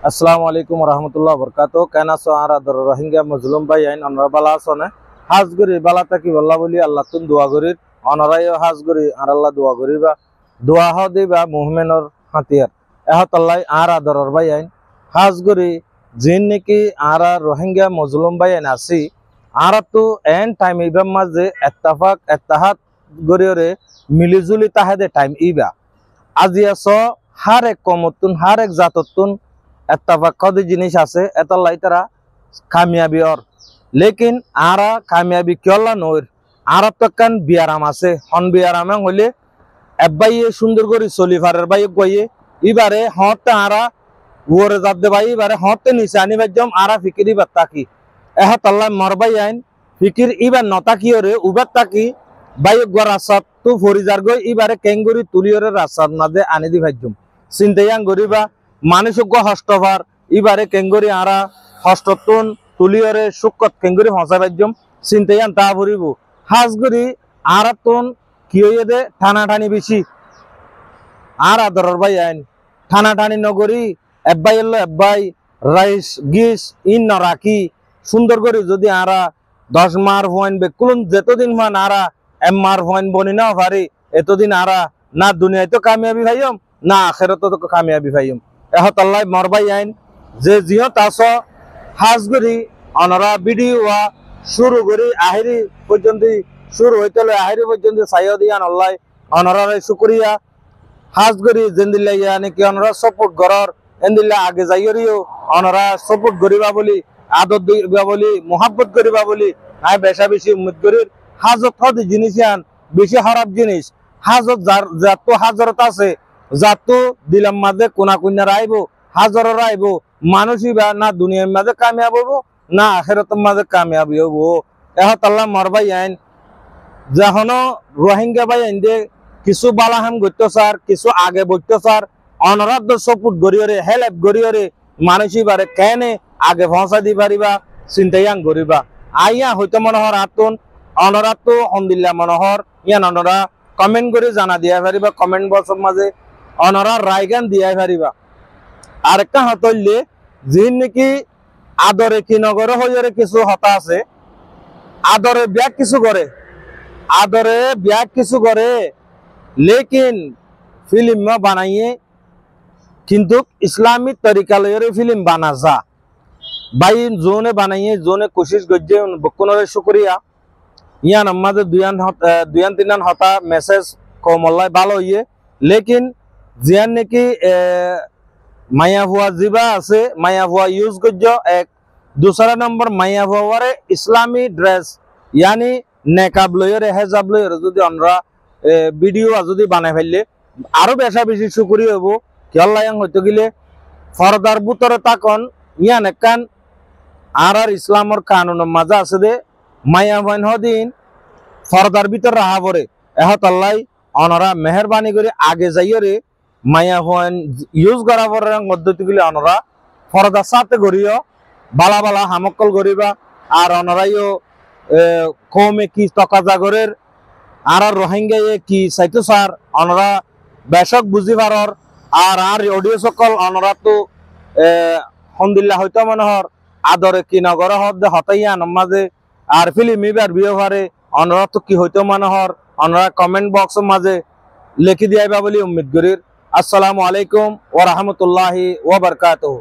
আসসালামু আলাইকুম রহমতুল্লাহ বরকাত কেন আছো আর আদর রোহিঙ্গা মজলুম ভাই আইন অনরা বালা আসনে হাজগুড়ি বালা তাকি বল্লা বলি আল্লাহ তুন দোয়া করির অনরাইও হাজগুড়ি আর আল্লাহ দোয়া করিবা দোয়া হ দিবা মুহমেনর হাতিয়ার এহতাল্লাই আর আদরর ভাই আইন হাজগুড়ি জিন নাকি আর রোহিঙ্গা মজলুম ভাই আইন আসি আর তো এন টাইম ইবার মাঝে এত্তাফাক এত্তাহাত গরিয়রে মিলিজুলি তাহেদে টাইম ইবা আজি আস হার এক কমতুন হার এক জাততুন এত্তাফাক কদ জিনিস আছে এতলাই তারা কামিয়াবি অর লেকিন আরা কামিয়াবি কিয়ল্লা নইর আর তো কান বিয়ারাম আছে হন বিয়ারাম হইলে এবাইয়ে সুন্দর করে চলি ফারের বাই গইয়ে ইবারে হতে আরা ওরে যাবে ভাই এবারে হতে নিচে আনি বাজম আরা ফিকিরি বাত্তাকি এহতাল্লাহ মরবাই আইন ফিকির ইবার নতা কি ওরে উবার তাকি বাই গর রাসাত তু ফরিজার গই ইবারে কেঙ্গুরি তুলিওরে রাসাত না দে আনি দি ভাজম চিন্তায়াং গরিবা মানুষজ্ঞ হস্তভার ইবারে কেঙ্গুরি আরা হস্ততুন তুলিওরে সুকত কেঙ্গুরি হসা ভাজম চিন্তায়াং তা ভরিব হাজগুরি আরাতুন কি হইয়ে দে ঠানাঠানি বেশি আর আদরর ভাই আইন ঠানাঠানি নগরী এব্বাই এলো এব্বাই রাইস গিস ইন ন রাখি সুন্দর করে যদি আরা 10 মার পয়েন্ট বেকুলুন যতদিন মান আরা মার পয়েন্ট বনি না পারি এতদিন আরা না দুনিয়ায় তো কামিয়াবি ভাইম না আখেরাতে তো কামিয়াবি ভাইম এহতাল্লাহ মরবাই আইন যে জিও তাস হাজগুড়ি অনরা ভিডিও শুরু করি আহিরি পর্যন্ত শুরু হইতে আহিরি পর্যন্ত সাইয় দিয়ান আল্লাহ অনরার শুকরিয়া হাজগুড়ি জেন্দিল্লা ইয়ানি কি অনরা সাপোর্ট গরর এন্দিল্লা আগে যাইরিও অনরা সাপোর্ট করিবা বলি আদর দিবা বলি মোহাব্বত করিবা বলি আই বেশা বেশি উম্মত করির হাজত হদ জিনিসান বেশি খারাপ জিনিস হাজত যাত হাজরত আছে যাত দিলাম মাঝে কোনা কুন্যা রাইবো হাজর রাইবো মানুষই বা না দুনিয়ার মাঝে কামিয়াব হবো না আখেরাতের মাঝে কামিয়াব হবো এহতাল্লাহ মরবাই আইন যখন রোহিঙ্গা ভাই আইন দে কিছু বালাহাম গত্যসার কিছু আগে বৈত্যসার অনরাধ্য সপুট গড়িয়রে হেল্প গড়িয়রে মানুষই বারে কেনে আগে পৌঁছা দি পারিবা চিন্তায়াং গরিবা আইয়া হইতে মনোহর আতুন অনরাত হন্দিল্লা মনোহর ইয়ান অনরা কমেন্ট করে জানা দিয়া পারিবা কমেন্ট বক্সের মাঝে অনরা রায়গান দিয়া পারিবা আরেকটা হতইলে যিন নাকি আদরে কি নগরে হইরে কিছু হতা আছে আদরে ব্যাগ কিছু করে আদরে ব্যাগ কিছু করে লেকিন ফিল্ম বানাইয়ে কিন্তু ইসলামী তরিকা লইরে ফিল্ম বানা যা বাই জোনে বানাইয়ে জোনে কোশিশ গজ্জে বকুনরে শুকরিয়া ইয়ান আমাদের দুয়ান তিনান হতা মেসেজ কমল্লাই ভালো ইয়ে লেকিন জিয়ান নাকি মায়া ভুয়া জিবা আছে মায়া ভুয়া ইউজ গজ্জ এক दूसरा नंबर মায়া ভুয়ারে ইসলামী ড্রেস ইয়ানি নেকাব লইরে হেজাব লইরে যদি আমরা ভিডিও যদি বানাই ফেললে আরো বেশা বেশি শুকরি হবো কেল্লায়াং হইতে গেলে ফরদার বুতরে তাকন ইয়ান একান আর ইসলামর কানুনের মাঝে আছে দে মায়া ভাইন হদিন ফরদার ভিতর রাহা পরে এহতাল্লাই অনরা মেহরবানি করে আগে যাইরে মায়া ভাইন ইউজ করা পরে পদ্ধতিগুলি অনরা ফরদার সাথে গড়িও বালা বালা হামকল গরিবা আর অনরাইও কমে কি তকাজাগরের আর রোহিঙ্গা কি সাইতো সার অনরা বেশক বুঝি পারর আর অডিও সকল অনরা তো হন্দিল্লা হইতো মনোহর আদরে কি নগর হদে হতাইয়া নমাজে আর ফিলিম ইবার বিয়েভারে অনরা তো কি হইতো মনোহর অনরা কমেন্ট বক্সের মাঝে লিখি দিয়াইবা বলি উম্মিদ করির আসসালামু আলাইকুম ওয়া রাহমাতুল্লাহি ওয়া বারাকাতুহু।